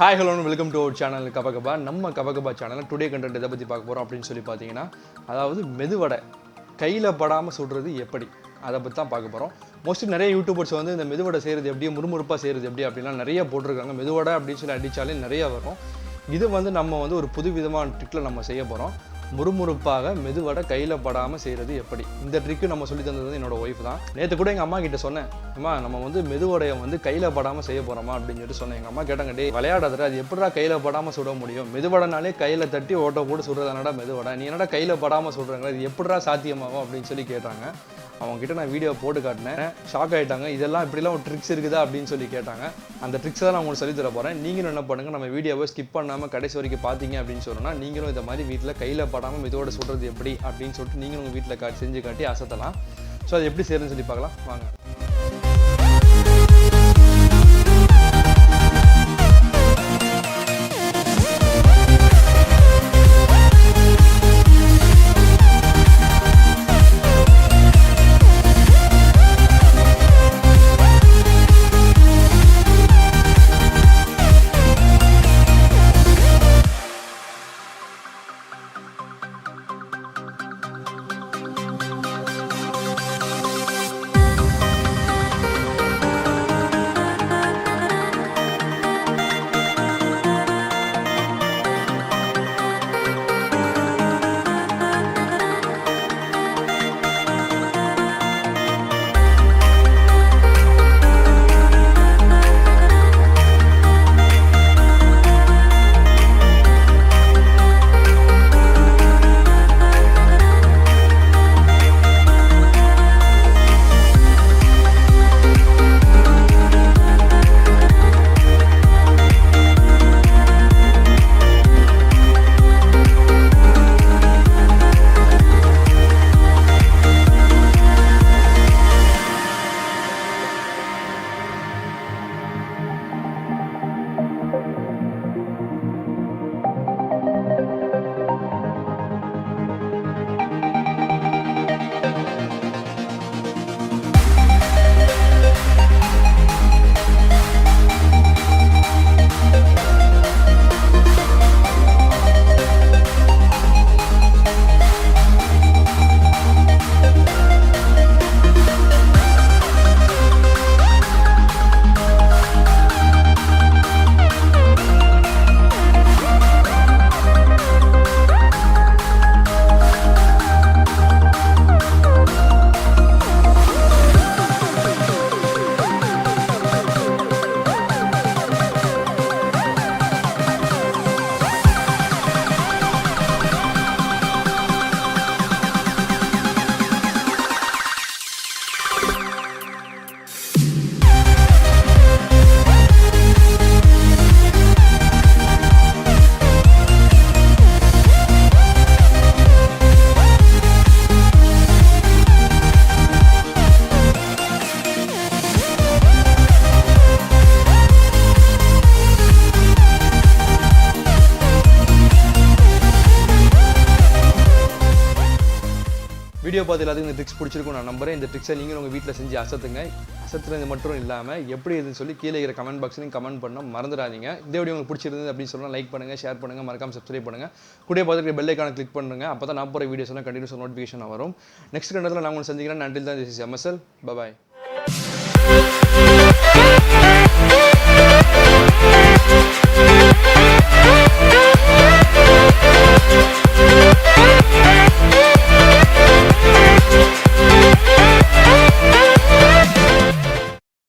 Hi, hello and welcome to our channel KABA KABA. நம்ம KABA KABA channel today content எதை பத்தி பார்க்க போறோம் அப்படினு சொல்லி பாத்தீங்கன்னா அதாவது மெதுவடை கையில படாம சுடுறது எப்படி அத பத்தி தான் பார்க்க போறோம். மோஸ்ட்லி நிறைய யூடியூபர்ஸ் வந்து இந்த மெதுவடை செய்யறது எப்படி முறுமுறுப்பா செய்யறது எப்படி அப்படினா நிறைய போட்டுருக்காங்க. மெதுவடை அப்படி சொல்லி அடிச்சாலே நிறைய வரும். இது வந்து நம்ம வந்து ஒரு புதுவிதமான ட்ரிக்ல நம்ம செய்ய போறோம். முறுமுறுப்பாக மெதுவடை கையில படாம செய்யறது எப்படி இந்த ட்ரிக் நம்ம சொல்லி தந்தது என்னோட வைஃப் தான். நேத்து கூட எங்க அம்மா கிட்ட சொன்னேன், அம்மா நம்ம வந்து மெதுவடையை வந்து கையில படாம செய்ய போறோமா அப்படின்னு சொல்லிட்டு சொன்னேன். எங்க அம்மா கேட்டாங்க, டேய் விளையாடாதடா, அது எப்படிடா கையில படாம சுட முடியும்? மெதுவடைனாலே கையில தட்டி ஓட்ட போட்டு சுடுறதானடா மெதுவடை, நீ என்னடா கையில படாம சுடுறாங்க, இது எப்படிடா சாத்தியமாகும் அப்படின்னு சொல்லி கேட்டாங்க. அவங்க கிட்ட நான் வீடியோ போட்டு காட்டினேன். ஷாக் ஆகிட்டாங்க. இதெல்லாம் இப்படிலாம் ஒரு ட்ரிக்ஸ் இருக்குதா அப்படின்னு சொல்லி கேட்டாங்க. அந்த ட்ரிக்ஸை தான் நான் உங்களுக்கு சொல்லி தர போகிறேன். நீங்களும் என்ன பண்ணுங்கள், நம்ம வீடியோவை ஸ்கிப் பண்ணாமல் கடைசி வரைக்கும் பார்த்தீங்க அப்படின்னு சொன்னால் நீங்களும் இந்த மாதிரி வீட்டில் கையில் படாமல் மெதுவோட சுடுறது எப்படி அப்படின்னு சொல்லிட்டு நீங்களும் உங்கள் வீட்டில் செஞ்சு காட்டி அசத்தலாம். ஸோ அது எப்படி செய்யறதுன்னு சொல்லி பார்க்கலாம் வாங்க. வீடியோ பார்த்து எல்லாத்துக்கும் இந்த ட்ரிக்ஸ் பிடிச்சிருக்கும் நான் நம்புறேன். இந்த ட்ரிக்ஸை நீங்களும் உங்கள் வீட்டில் செஞ்சு அசத்துங்க. அசத்துறது மட்டும் இல்லாமல் எப்படி இதுன்னு சொல்லி கீழே இருக்கிற கமெண்ட் பாக்ஸ்லையும் கமெண்ட் பண்ண மறந்துடாதீங்க. இந்த வீடியோ உங்களுக்கு பிடிச்சிருந்தது அப்படின்னு சொன்னால் லைக் பண்ணுங்கள், ஷேர் பண்ணுங்கள், மறக்காம சப்ஸ்கிரைப் பண்ணுங்கள். கூட பார்த்துட்டு பெல் ஐக்கானை கிளிக் பண்ணுங்க. அப்போ தான் நான் போகிற வீடியோஸ் எல்லாம் கண்டினியூஸ் நோட்டிஃபிகேஷன் வரும். நெக்ஸ்ட் கண்டத்தில் நான் உங்களுக்கு சந்திக்கிறேன். அன்டில் தான் திஸ் இஸ் எம்எஸ்எல். பாய்.